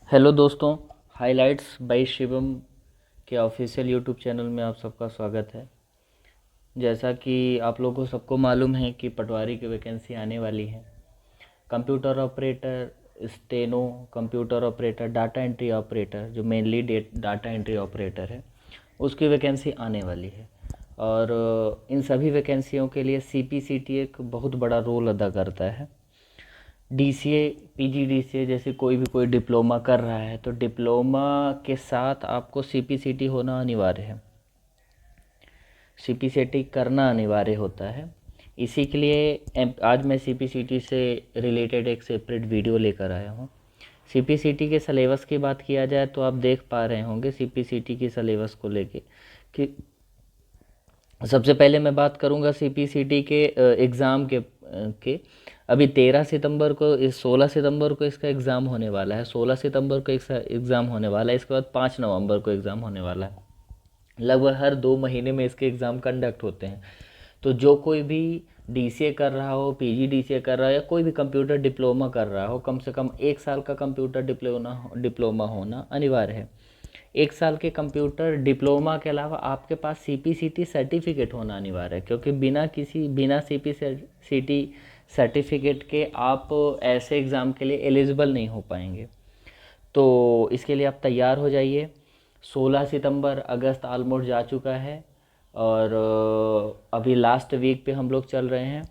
Hello दोस्तों, highlights bye Shivam के official YouTube channel में आप सबका स्वागत है। जैसा कि आप लोगों को सबको मालूम है कि पटवारी की वैकेंसी आने वाली है। Computer operator, steno, computer operator, data entry operator, जो मेनली डाटा एंट्री ऑपरेटर है, उसकी वैकेंसी आने वाली है। और इन सभी वैकेंसियों के लिए सीपीसीटी एक बहुत बड़ा रोल अदा करता है। डीसीए, पीजीडीसीए जैसे कोई डिप्लोमा कर रहा है तो डिप्लोमा के साथ आपको सीपीसीटी होना अनिवार्य है। सीपीसीटी करना अनिवार्य होता है। इसी के लिए आज मैं सीपीसीटी से रिलेटेड एक सेपरेट वीडियो लेकर आया हूँ। सीपीसीटी के सिलेबस की बात किया जाए तो आप देख पा रहे होंगे सीपीसीटी की सिलेबस को लेके कि सबसे पहले मैं बात करूंगा सीपीसीटी के एग्ज़ाम के अभी 13 सितंबर को, इस 16 सितंबर को इसका एग्ज़ाम होने वाला है। 16 सितंबर को इसका एग्ज़ाम होने वाला है। इसके बाद 5 नवंबर को एग्ज़ाम होने वाला है। लगभग हर 2 महीने में इसके एग्ज़ाम कंडक्ट होते हैं। तो जो कोई भी डीसीए कर रहा हो, पीजीडीसीए कर रहा हो या कोई भी कंप्यूटर डिप्लोमा कर रहा हो, कम से कम 1 साल का कंप्यूटर डिप्लोमा होना अनिवार्य है। 1 साल के कंप्यूटर डिप्लोमा के अलावा आपके पास सीपीसीटी सर्टिफिकेट होना अनिवार्य है, क्योंकि बिना सीपीसीटी सर्टिफिकेट के आप ऐसे एग्ज़ाम के लिए एलिजिबल नहीं हो पाएंगे। तो इसके लिए आप तैयार हो जाइए। 16 सितंबर, अगस्त ऑलमोस्ट जा चुका है और अभी लास्ट वीक पे हम लोग चल रहे हैं।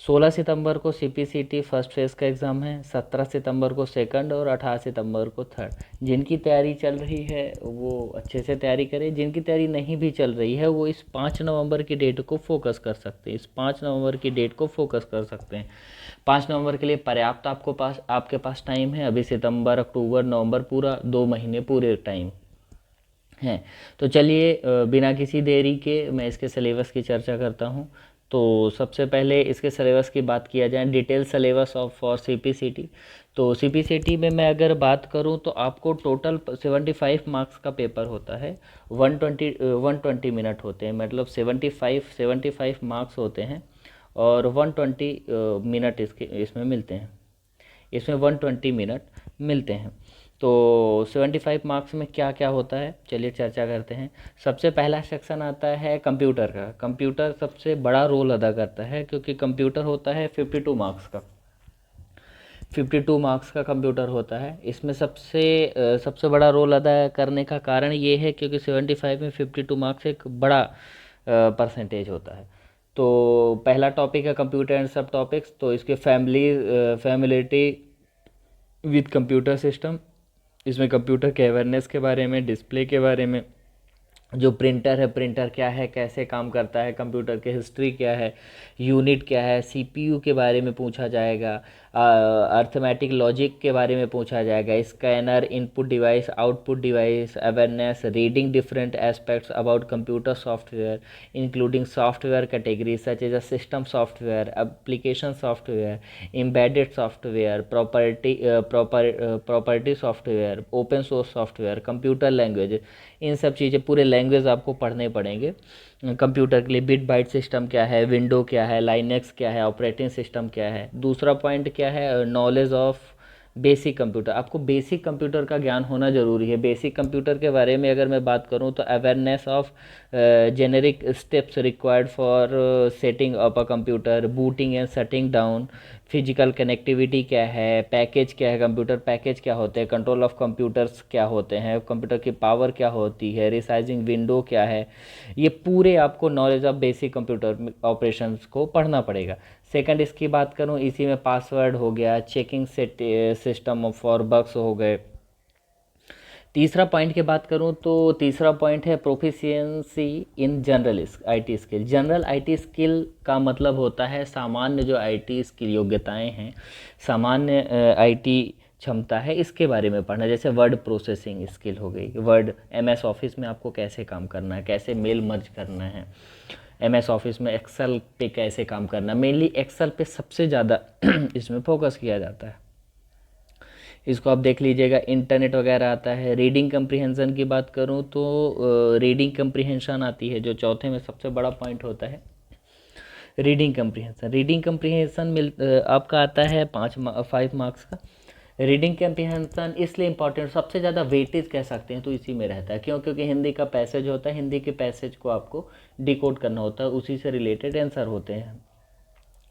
16 सितंबर को सीपीसीटी फर्स्ट फेज़ का एग्ज़ाम है, 17 सितंबर को सेकंड और 18 सितंबर को थर्ड। जिनकी तैयारी चल रही है वो अच्छे से तैयारी करें। जिनकी तैयारी नहीं भी चल रही है वो इस 5 नवंबर की डेट को फोकस कर सकते हैं। इस 5 नवंबर की डेट को फोकस कर सकते हैं। 5 नवंबर के लिए पर्याप्त आपके पास टाइम है। अभी सितंबर, अक्टूबर, नवंबर, पूरा 2 महीने पूरे टाइम हैं। तो चलिए बिना किसी देरी के मैं इसके सिलेबस की चर्चा करता हूँ। तो सबसे पहले इसके सिलेबस की बात किया जाए, detail syllabus of for CPCT. तो सीपीसीटी में मैं अगर बात करूँ तो आपको टोटल 75 मार्क्स का पेपर होता है। 120 मिनट होते हैं, मतलब 75 मार्क्स होते हैं और 120 मिनट इसमें मिलते हैं। इसमें 120 मिनट मिलते हैं। तो 75 मार्क्स में क्या क्या होता है, चलिए चर्चा करते हैं। सबसे पहला सेक्शन आता है कंप्यूटर का। कंप्यूटर सबसे बड़ा रोल अदा करता है, क्योंकि कंप्यूटर होता है 52 मार्क्स का कंप्यूटर होता है। इसमें सबसे बड़ा रोल अदा करने का कारण ये है क्योंकि 75 में 52 मार्क्स एक बड़ा परसेंटेज होता है। तो पहला टॉपिक है कंप्यूटर एंड सब टॉपिक्स। तो इसके फैमिलिटी विद कंप्यूटर सिस्टम, इसमें कंप्यूटर के अवेयरनेस के बारे में, डिस्प्ले के बारे में, जो प्रिंटर है, प्रिंटर क्या है, कैसे काम करता है, कंप्यूटर की हिस्ट्री क्या है, यूनिट क्या है, सीपीयू के बारे में पूछा जाएगा, अर्थमेटिक लॉजिक के बारे में पूछा जाएगा, scanner, input device, output device, awareness, reading different aspects about computer software including software category such as a system software, application software, embedded software, property software, open source software, computer language. इन सब चीज़ें, पूरे language आपको पढ़ने पड़ेंगे computer के लिए। Bit bite system क्या है, विंडो क्या है, लाइनेक्स क्या है, ऑपरेटिंग सिस्टम क्या है। दूसरा पॉइंट क्या है, नॉलेज ऑफ बेसिक कंप्यूटर। आपको बेसिक कंप्यूटर का ज्ञान होना ज़रूरी है। बेसिक कंप्यूटर के बारे में अगर मैं बात करूं तो awareness of generic steps required for setting up a computer, booting and shutting down, physical connectivity क्या है, पैकेज क्या है, कंप्यूटर पैकेज क्या होते हैं, कंट्रोल ऑफ कंप्यूटर्स क्या होते हैं, कंप्यूटर की पावर क्या होती है, रिसाइजिंग विंडो क्या है। ये पूरे आपको knowledge of basic computer operations को पढ़ना पड़ेगा। सेकंड इसकी बात करूं, इसी में पासवर्ड हो गया, चेकिंग सिस्टम फॉर बग्स हो गए। तीसरा पॉइंट की बात करूं तो तीसरा पॉइंट है proficiency in general IT skill. General IT skill का मतलब होता है सामान्य जो आईटी स्किल योग्यताएं हैं, सामान्य आईटी क्षमता है, इसके बारे में पढ़ना। जैसे वर्ड प्रोसेसिंग स्किल हो गई, वर्ड, एमएस ऑफिस में आपको कैसे काम करना है, कैसे मेल मर्ज करना है, एमएस ऑफिस में एक्सेल पे कैसे काम करना। मेनली एक्सेल पे सबसे ज़्यादा इसमें फोकस किया जाता है। इसको आप देख लीजिएगा, इंटरनेट वगैरह आता है। रीडिंग कम्प्रीहेंशन की बात करूँ तो रीडिंग कम्प्रीहेंशन आती है, जो चौथे में सबसे बड़ा पॉइंट होता है रीडिंग कम्प्रीहेंशन। रीडिंग कम्प्रीहेंशन आपका आता है 5 मार्क्स का। रीडिंग कम्प्रीहेंशन इसलिए इंपॉर्टेंट, सबसे ज़्यादा वेटेज कह सकते हैं तो इसी में रहता है। क्यों? क्योंकि हिंदी का पैसेज होता है, हिंदी के पैसेज को आपको डिकोड करना होता है, उसी से रिलेटेड आंसर होते हैं,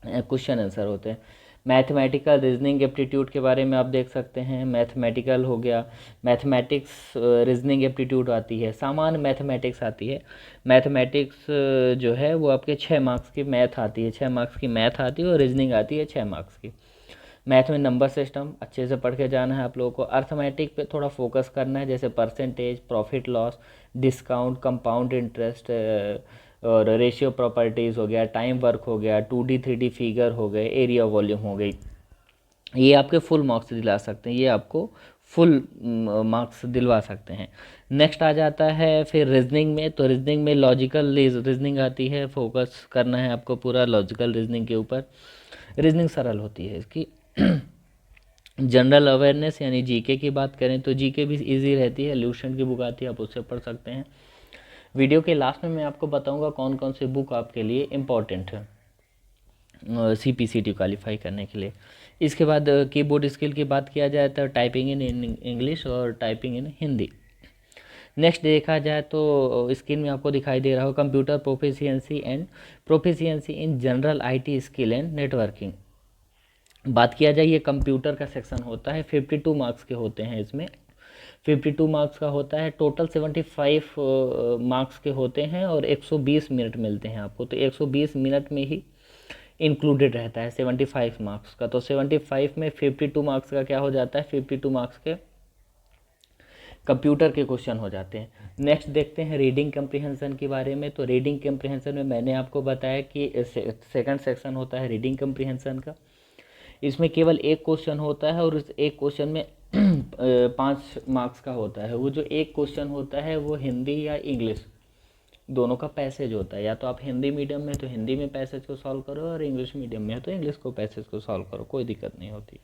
क्वेश्चन आंसर होते हैं। मैथमेटिकल रीजनिंग एप्टीट्यूड के बारे में आप देख सकते हैं। मैथमेटिकल हो गया, मैथमेटिक्स रीजनिंग एप्टीट्यूड आती है, सामान्य मैथमेटिक्स आती है। मैथमेटिक्स जो है वो आपके 6 मार्क्स की मैथ आती है, 6 मार्क्स की मैथ आती है, और रीजनिंग आती है 6 मार्क्स की। मैथ में नंबर सिस्टम अच्छे से पढ़ के जाना है आप लोगों को। अर्थमेटिक पे थोड़ा फोकस करना है, जैसे percentage, profit loss, discount, compound interest, और रेशियो प्रॉपर्टीज़ हो गया, टाइम वर्क हो गया, 2D 3D फिगर हो गए, एरिया वॉल्यूम हो गई। ये आपके फुल मार्क्स दिला सकते हैं, ये आपको फुल मार्क्स दिलवा सकते हैं। नेक्स्ट आ जाता है फिर रीजनिंग में, तो रीजनिंग में लॉजिकल रीजनिंग आती है, फोकस करना है आपको पूरा लॉजिकल रीजनिंग के ऊपर। रीजनिंग सरल होती है इसकी। जनरल अवेयरनेस यानी जीके की बात करें तो जीके भी इजी रहती है, ल्यूशन की बुक आती है, आप उससे पढ़ सकते हैं। वीडियो के लास्ट में मैं आपको बताऊंगा कौन कौन से बुक आपके लिए इम्पॉर्टेंट है CPCT क्वालिफाई करने के लिए। इसके बाद कीबोर्ड स्किल की बात किया जाए तो टाइपिंग इन इंग्लिश और टाइपिंग इन हिंदी। नेक्स्ट देखा जाए तो स्क्रीन में आपको दिखाई दे रहा हो computer proficiency and proficiency in general IT skill and networking. बात किया जाए, ये कंप्यूटर का सेक्शन होता है, 52 मार्क्स के होते हैं इसमें, 52 मार्क्स का होता है। टोटल 75 मार्क्स के होते हैं और 120 मिनट मिलते हैं आपको, तो 120 मिनट में ही इंक्लूडेड रहता है 75 मार्क्स का। तो 75 में 52 मार्क्स का क्या हो जाता है, 52 मार्क्स के कंप्यूटर के क्वेश्चन हो जाते हैं। नेक्स्ट देखते हैं रीडिंग कम्प्रीहेंशन के बारे में। तो रीडिंग कम्प्रीहेंशन में मैंने आपको बताया कि सेकंड सेक्शन होता है रीडिंग कम्प्रीहेंशन का। इसमें केवल एक क्वेश्चन होता है और उस एक क्वेश्चन में 5 मार्क्स का होता है। वो जो एक क्वेश्चन होता है वो हिंदी या इंग्लिश दोनों का पैसेज होता है। या तो आप हिंदी मीडियम में तो हिंदी में पैसेज को सॉल्व करो, और इंग्लिश मीडियम में है तो इंग्लिश को पैसेज को सॉल्व करो, कोई दिक्कत नहीं होती।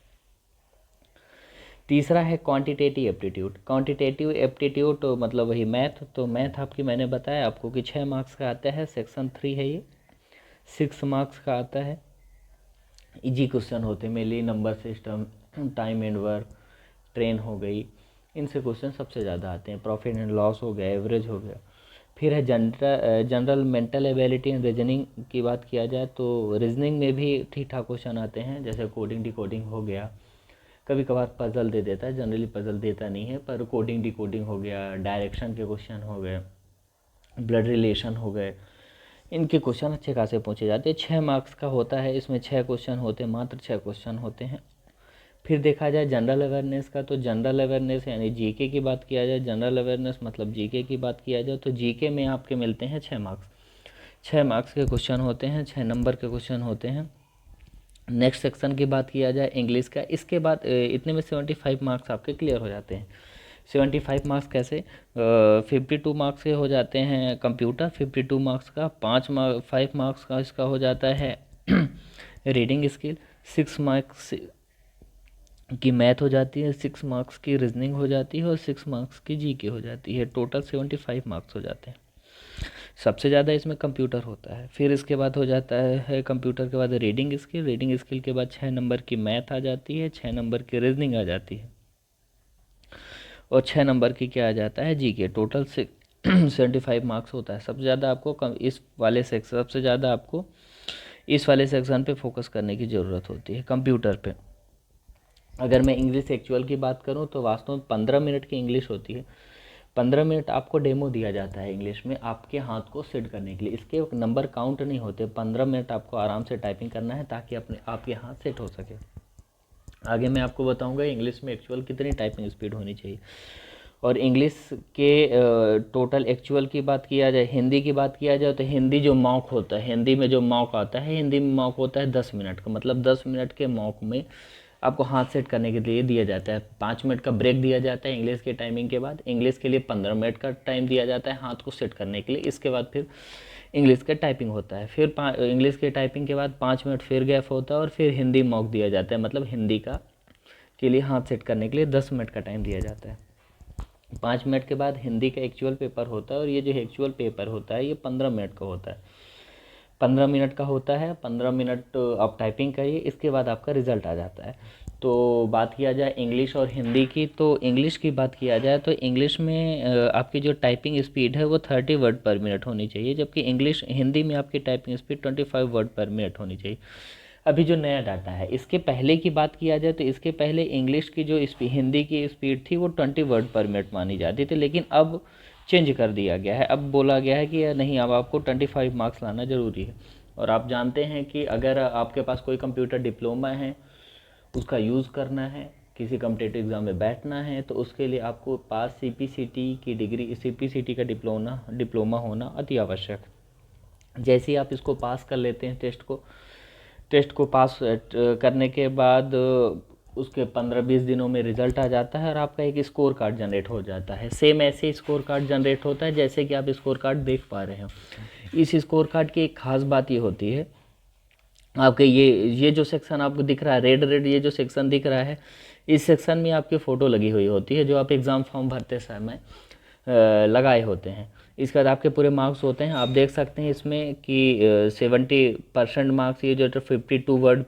तीसरा है क्वांटिटेटिव एप्टीट्यूड। क्वांटिटेटिव एप्टीट्यूड तो मतलब वही मैथ। तो मैथ आपकी मैंने बताया आपको कि 6 मार्क्स का आता है, सेक्शन 3 है ये, 6 मार्क्स का आता है। इजी क्वेश्चन होते हैं mainly, number system, time and work, train हो गई, इनसे क्वेश्चन सबसे ज़्यादा आते हैं। प्रॉफिट एंड लॉस हो गया, एवरेज हो गया। फिर है general mental ability and reasoning की बात किया जाए तो रीजनिंग में भी ठीक ठाक क्वेश्चन आते हैं, जैसे कोडिंग डिकोडिंग हो गया, कभी कभार पजल दे देता है, जनरली पजल देता नहीं है, पर कोडिंग डिकोडिंग हो गया, डायरेक्शन के क्वेश्चन हो गए, ब्लड रिलेशन हो गए, इनके क्वेश्चन अच्छे खासे पूछे जाते हैं। 6 मार्क्स का होता है, इसमें 6 क्वेश्चन होते हैं, मात्र 6 क्वेश्चन होते हैं। फिर देखा जाए जनरल अवेयरनेस का, तो जनरल अवेयरनेस यानी जीके की बात किया जाए, जनरल अवेयरनेस मतलब जीके की बात किया जाए तो जीके में आपके मिलते हैं 6 मार्क्स। 6 मार्क्स के क्वेश्चन होते हैं, 6 नंबर के क्वेश्चन होते हैं। नेक्स्ट सेक्शन की बात किया जाए इंग्लिश का, इसके बाद इतने में 75 मार्क्स आपके क्लियर हो जाते हैं। 75 मार्क्स कैसे, 52 मार्क्स के हो जाते हैं कंप्यूटर, 52 मार्क्स का 5 मार्क्स का इसका हो जाता है रीडिंग स्किल, 6 मार्क्स की मैथ हो जाती है, 6 मार्क्स की रीजनिंग हो जाती है और 6 मार्क्स की जीके हो जाती है। टोटल 75 मार्क्स हो जाते हैं। सबसे ज़्यादा इसमें कंप्यूटर होता है। फिर इसके बाद हो जाता है कंप्यूटर के बाद रीडिंग स्किल, रीडिंग स्किल के बाद 6 नंबर की मैथ आ जाती है, 6 नंबर की रीजनिंग आ जाती है, और 6 नंबर की क्या आ जाता है, जीके। टोटल 75 मार्क्स होता है। सबसे ज़्यादा आपको सबसे ज़्यादा आपको इस वाले सेक्शन पे फोकस करने की ज़रूरत होती है, कंप्यूटर पे। अगर मैं इंग्लिश एक्चुअल की बात करूं तो वास्तव में 15 मिनट की इंग्लिश होती है। 15 मिनट आपको डेमो दिया जाता है इंग्लिश में, आपके हाथ को सेट करने के लिए। इसके नंबर काउंट नहीं होते, 15 मिनट आपको आराम से टाइपिंग करना है ताकि आपके हाथ सेट हो सके। आगे मैं आपको बताऊंगा इंग्लिश में एक्चुअल कितनी टाइपिंग स्पीड होनी चाहिए। और इंग्लिश के टोटल एक्चुअल की बात किया जाए, हिंदी की बात किया जाए तो हिंदी जो मॉक होता है, हिंदी में जो मॉक आता है, हिंदी में मॉक होता है 10 मिनट का। मतलब 10 मिनट के मॉक में आपको हाथ सेट करने के लिए दिया जाता है। 5 मिनट का ब्रेक दिया जाता है इंग्लिश के टाइमिंग के बाद। इंग्लिश के लिए 15 मिनट का टाइम दिया जाता है हाथ को सेट करने के लिए। इसके बाद फिर इंग्लिश का टाइपिंग होता है। फिर इंग्लिश के टाइपिंग के बाद 5 मिनट फिर गैप होता है और फिर हिंदी मॉक दिया जाता है। मतलब हिंदी का के लिए हाथ सेट करने के लिए 10 मिनट का टाइम दिया जाता है। 5 मिनट के बाद हिंदी का एक्चुअल पेपर होता है, और ये जो एक्चुअल पेपर होता है ये 15 मिनट का होता है। 15 मिनट का होता है, 15 मिनट आप टाइपिंग करिए, इसके बाद आपका रिजल्ट आ जाता है। तो बात किया जाए इंग्लिश और हिंदी की, तो इंग्लिश की बात किया जाए तो इंग्लिश में आपकी जो टाइपिंग स्पीड है वो 30 वर्ड पर मिनट होनी चाहिए, जबकि हिंदी में आपकी typing speed 25 word per minute होनी चाहिए। अभी जो नया डाटा है, इसके पहले की बात किया जाए तो इसके पहले इंग्लिश की जो हिंदी की स्पीड थी वो 20 वर्ड पर मिनट मानी जाती थी, लेकिन अब चेंज कर दिया गया है। अब बोला गया है कि नहीं, अब आपको 25 मार्क्स लाना ज़रूरी है। और आप जानते हैं कि अगर आपके पास कोई कंप्यूटर डिप्लोमा है, उसका यूज़ करना है, किसी कम्पिटिटिव एग्ज़ाम में बैठना है, तो उसके लिए आपको पास CPCT की डिग्री, CPCT का डिप्लोमा होना अति आवश्यक है। जैसे ही आप इसको पास कर लेते हैं, टेस्ट को पास करने के बाद उसके 15-20 दिनों में रिज़ल्ट आ जाता है और आपका एक स्कोर कार्ड जनरेट हो जाता है। सेम ऐसे स्कोर कार्ड जनरेट होता है जैसे कि आप स्कोर कार्ड देख पा रहे हो। इस स्कोर कार्ड की एक ख़ास बात ये होती है, आपके ये जो सेक्शन आपको दिख रहा है रेड, ये जो सेक्शन दिख रहा है, इस सेक्शन में आपकी फ़ोटो लगी हुई होती है जो आप एग्ज़ाम फॉर्म भरते समय लगाए होते हैं। इसके बाद आपके पूरे मार्क्स होते हैं। आप देख सकते हैं इसमें कि 70% मार्क्स, ये जो 52 वर्ड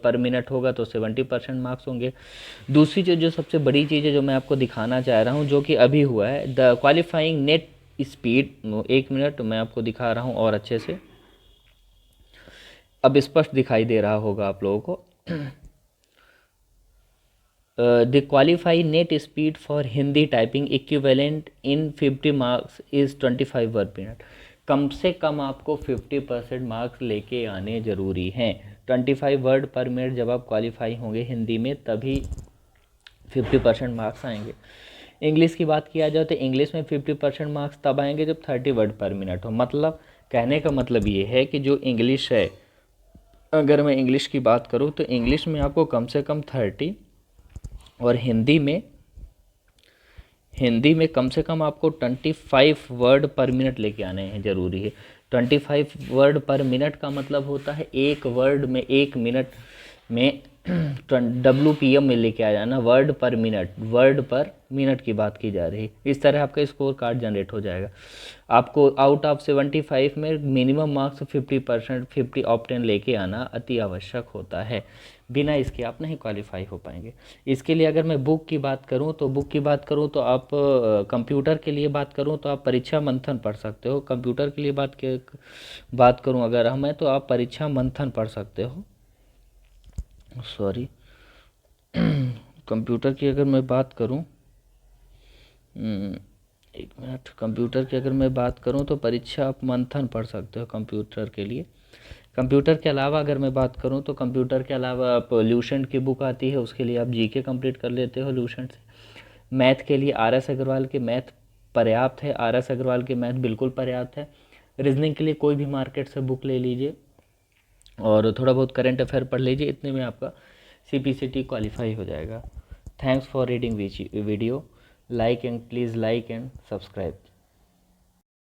पर मिनट होगा तो 70% मार्क्स होंगे। दूसरी जो सबसे बड़ी चीज़ है जो मैं आपको दिखाना चाह रहा हूँ, जो कि अभी हुआ है, the qualifying net speed. 1 minute मैं आपको दिखा रहा हूँ और अच्छे से, अब स्पष्ट दिखाई दे रहा होगा आप लोगों को। The qualify net speed for Hindi typing equivalent in 50 marks is 25 word per minute. कम से कम आपको 50% मार्क्स लेके आने ज़रूरी हैं। 25 वर्ड पर मिनट जब आप क्वालिफाई होंगे हिंदी में, तभी 50% मार्क्स आएंगे। इंग्लिश की बात किया जाए तो इंग्लिश में 50% मार्क्स तब आएंगे जब 30 वर्ड पर मिनट हो। मतलब कहने का मतलब ये है कि जो इंग्लिश है, अगर मैं इंग्लिश की बात करूँ तो इंग्लिश में आपको कम से कम 30 और हिंदी में कम से कम आपको 25 वर्ड पर मिनट लेके आने हैं, ज़रूरी है। 25 वर्ड पर मिनट का मतलब होता है एक वर्ड में 1 मिनट में WPM में लेके आ जाना, वर्ड पर मिनट की बात की जा रही। इस तरह आपका स्कोर कार्ड जनरेट हो जाएगा। आपको आउट ऑफ 75 में मिनिमम मार्क्स 50 ऑप्टेन लेके आना अति आवश्यक होता है। बिना इसके आप नहीं क्वालिफाई हो पाएंगे। इसके लिए अगर मैं बुक की बात करूं तो आप कंप्यूटर के लिए बात करूं तो आप परीक्षा मंथन पढ़ सकते हो। कंप्यूटर के लिए बात करूं अगर मैं, तो आप परीक्षा मंथन पढ़ सकते हो। सॉरी, कंप्यूटर की अगर मैं बात करूं, 1 मिनट, कंप्यूटर की अगर मैं बात करूं तो परीक्षा आप मंथन पढ़ सकते हो कंप्यूटर के लिए। कंप्यूटर के अलावा अगर मैं बात करूं तो कंप्यूटर के अलावा आप ल्यूसेंट की बुक आती है, उसके लिए आप GK कंप्लीट कर लेते हो ल्यूसेंट से। मैथ के लिए RS अग्रवाल के मैथ पर्याप्त है, RS अग्रवाल के मैथ बिल्कुल पर्याप्त है। रीजनिंग के लिए कोई भी मार्केट से बुक ले लीजिए और थोड़ा बहुत करंट अफेयर पढ़ लीजिए, इतने में आपका CPCT क्वालिफाई हो जाएगा। Thanks for reading video, please like and subscribe.